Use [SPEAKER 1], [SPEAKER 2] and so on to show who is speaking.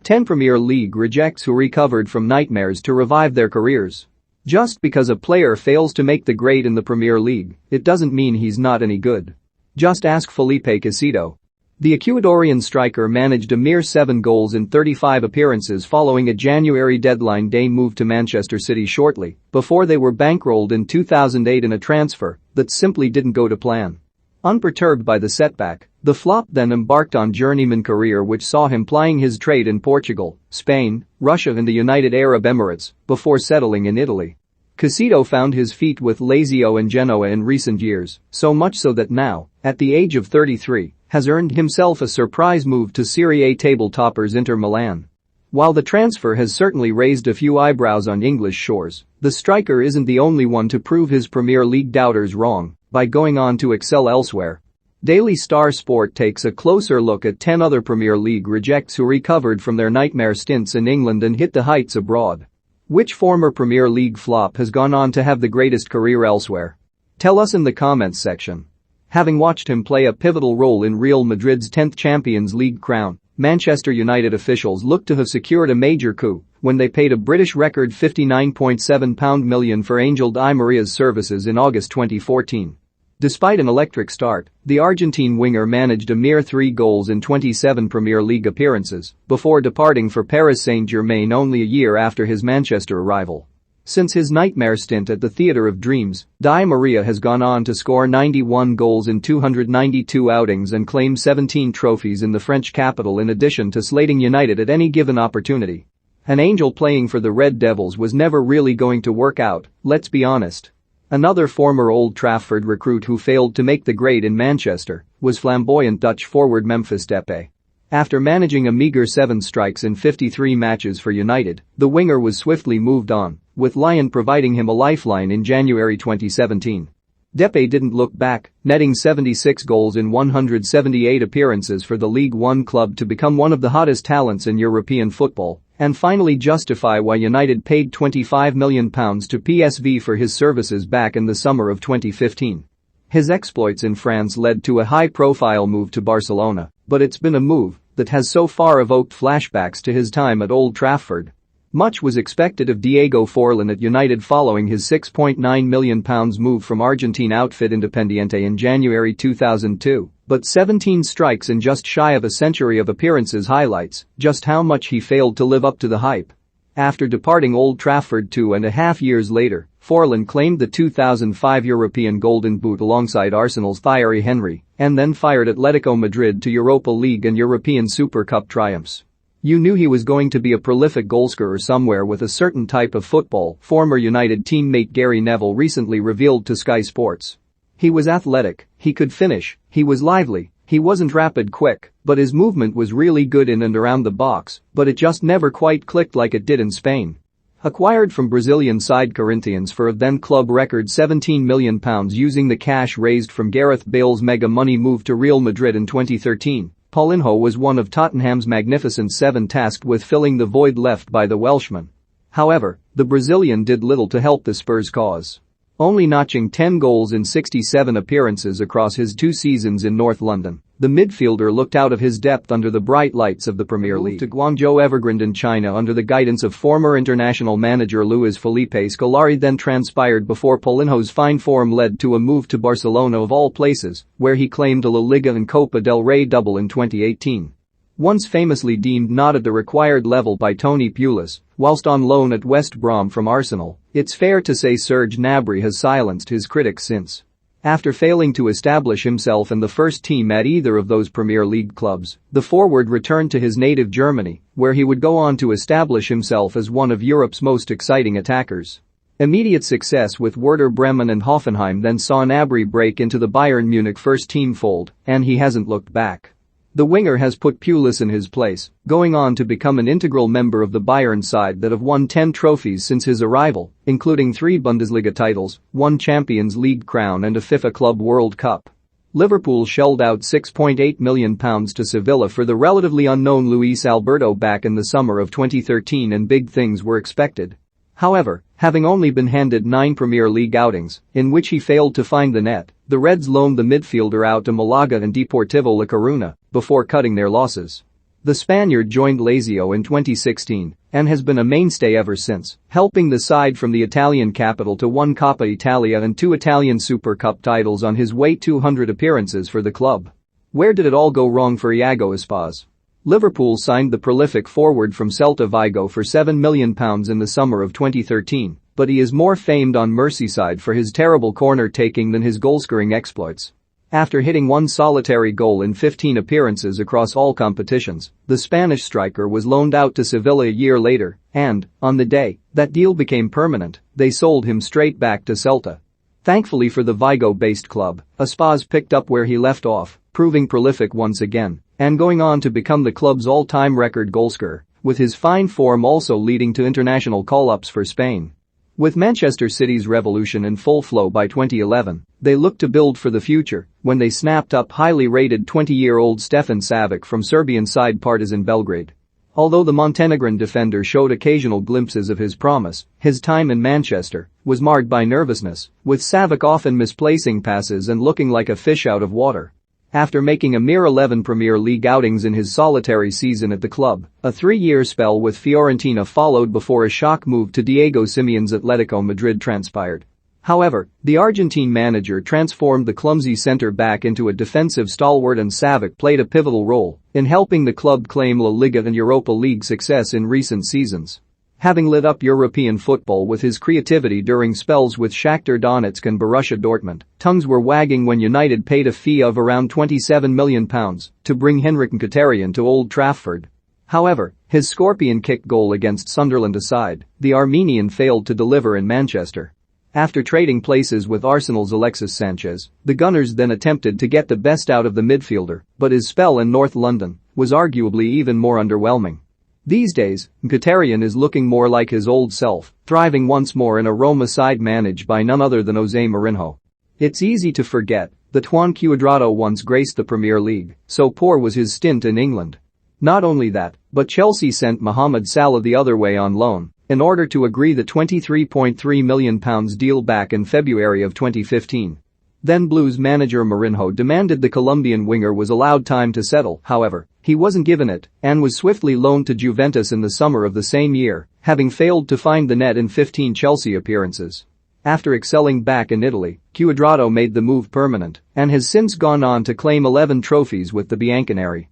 [SPEAKER 1] 10 Premier League rejects who recovered from nightmares to revive their careers. Just because a player fails to make the grade in the Premier League, it doesn't mean he's not any good. Just ask Felipe Caicedo. The Ecuadorian striker managed a mere 7 goals in 35 appearances following a January deadline day move to Manchester City shortly before they were bankrolled in 2008 in a transfer that simply didn't go to plan. Unperturbed by the setback, the flop then embarked on journeyman career which saw him plying his trade in Portugal, Spain, Russia and the United Arab Emirates before settling in Italy. Caicedo found his feet with Lazio and Genoa in recent years, so much so that now, at the age of 33, has earned himself a surprise move to Serie A table toppers Inter Milan. While the transfer has certainly raised a few eyebrows on English shores, the striker isn't the only one to prove his Premier League doubters wrong by going on to excel elsewhere. Daily Star Sport takes a closer look at 10 other Premier League rejects who recovered from their nightmare stints in England and hit the heights abroad. Which former Premier League flop has gone on to have the greatest career elsewhere? Tell us in the comments section. Having watched him play a pivotal role in Real Madrid's 10th Champions League crown, Manchester United officials look to have secured a major coup when they paid a British record £59.7 million for Angel Di Maria's services in August 2014. Despite an electric start, the Argentine winger managed a mere 3 goals in 27 Premier League appearances before departing for Paris Saint-Germain only a year after his Manchester arrival. Since his nightmare stint at the Theatre of Dreams, Di Maria has gone on to score 91 goals in 292 outings and claim 17 trophies in the French capital in addition to slating United at any given opportunity. An Angel playing for the Red Devils was never really going to work out, let's be honest. Another former Old Trafford recruit who failed to make the grade in Manchester was flamboyant Dutch forward Memphis Depay. After managing a meager 7 strikes in 53 matches for United, the winger was swiftly moved on, with Lyon providing him a lifeline in January 2017. Depay didn't look back, netting 76 goals in 178 appearances for the League One club to become one of the hottest talents in European football, and finally justify why United paid £25 million to PSV for his services back in the summer of 2015. His exploits in France led to a high-profile move to Barcelona, but it's been a move that has so far evoked flashbacks to his time at Old Trafford. Much was expected of Diego Forlán at United following his £6.9 million move from Argentine outfit Independiente in January 2002, but 17 strikes in just shy of a century of appearances highlights just how much he failed to live up to the hype. After departing Old Trafford 2.5 years later, Forlán claimed the 2005 European Golden Boot alongside Arsenal's Thierry Henry, and then fired Atletico Madrid to Europa League and European Super Cup triumphs. You knew he was going to be a prolific goalscorer somewhere with a certain type of football, former United teammate Gary Neville recently revealed to Sky Sports. He was athletic, he could finish, he was lively, he wasn't rapid quick, but his movement was really good in and around the box, but it just never quite clicked like it did in Spain. Acquired from Brazilian side Corinthians for a then club record £17 million using the cash raised from Gareth Bale's mega money move to Real Madrid in 2013. Paulinho was one of Tottenham's magnificent 7 tasked with filling the void left by the Welshman. However, the Brazilian did little to help the Spurs' cause. Only notching 10 goals in 67 appearances across his 2 seasons in North London, the midfielder looked out of his depth under the bright lights of the Premier League. To Guangzhou Evergrande in China under the guidance of former international manager Luis Felipe Scolari then transpired before Paulinho's fine form led to a move to Barcelona of all places, where he claimed a La Liga and Copa del Rey double in 2018. Once famously deemed not at the required level by Tony Pulis, whilst on loan at West Brom from Arsenal, it's fair to say Serge Gnabry has silenced his critics since. After failing to establish himself in the first team at either of those Premier League clubs, the forward returned to his native Germany, where he would go on to establish himself as one of Europe's most exciting attackers. Immediate success with Werder Bremen and Hoffenheim then saw Gnabry break into the Bayern Munich first-team fold, and he hasn't looked back. The winger has put Pulis in his place, going on to become an integral member of the Bayern side that have won 10 trophies since his arrival, including 3 Bundesliga titles, 1 Champions League crown and a FIFA Club World Cup. Liverpool shelled out £6.8 million to Sevilla for the relatively unknown Luis Alberto back in the summer of 2013 and big things were expected. However, having only been handed 9 Premier League outings, in which he failed to find the net, the Reds loaned the midfielder out to Malaga and Deportivo La Coruña before cutting their losses. The Spaniard joined Lazio in 2016 and has been a mainstay ever since, helping the side from the Italian capital to one Coppa Italia and 2 Italian Super Cup titles on his way 200 appearances for the club. Where did it all go wrong for Iago Aspas? Liverpool signed the prolific forward from Celta Vigo for £7 million in the summer of 2013, but he is more famed on Merseyside for his terrible corner-taking than his goal-scoring exploits. After hitting one solitary goal in 15 appearances across all competitions, the Spanish striker was loaned out to Sevilla a year later, and, on the day that deal became permanent, they sold him straight back to Celta. Thankfully for the Vigo-based club, Aspas picked up where he left off, proving prolific once again, and going on to become the club's all-time record goalscorer, with his fine form also leading to international call-ups for Spain. With Manchester City's revolution in full flow by 2011, they looked to build for the future when they snapped up highly rated 20-year-old Stefan Savic from Serbian side Partizan Belgrade. Although the Montenegrin defender showed occasional glimpses of his promise, his time in Manchester was marred by nervousness, with Savic often misplacing passes and looking like a fish out of water. After making a mere 11 Premier League outings in his solitary season at the club, a 3-year spell with Fiorentina followed before a shock move to Diego Simeone's Atletico Madrid transpired. However, the Argentine manager transformed the clumsy centre-back into a defensive stalwart, and Savic played a pivotal role in helping the club claim La Liga and Europa League success in recent seasons. Having lit up European football with his creativity during spells with Shakhtar Donetsk and Borussia Dortmund, tongues were wagging when United paid a fee of around £27 million to bring Henrik Mkhitaryan to Old Trafford. However, his scorpion-kick goal against Sunderland aside, the Armenian failed to deliver in Manchester. After trading places with Arsenal's Alexis Sanchez, the Gunners then attempted to get the best out of the midfielder, but his spell in North London was arguably even more underwhelming. These days, Mkhitaryan is looking more like his old self, thriving once more in a Roma side managed by none other than Jose Mourinho. It's easy to forget that Juan Cuadrado once graced the Premier League, so poor was his stint in England. Not only that, but Chelsea sent Mohamed Salah the other way on loan in order to agree the £23.3 million deal back in February of 2015. Then Blues manager Mourinho demanded the Colombian winger was allowed time to settle. However, he wasn't given it and was swiftly loaned to Juventus in the summer of the same year, having failed to find the net in 15 Chelsea appearances. After excelling back in Italy, Cuadrado made the move permanent and has since gone on to claim 11 trophies with the Bianconeri.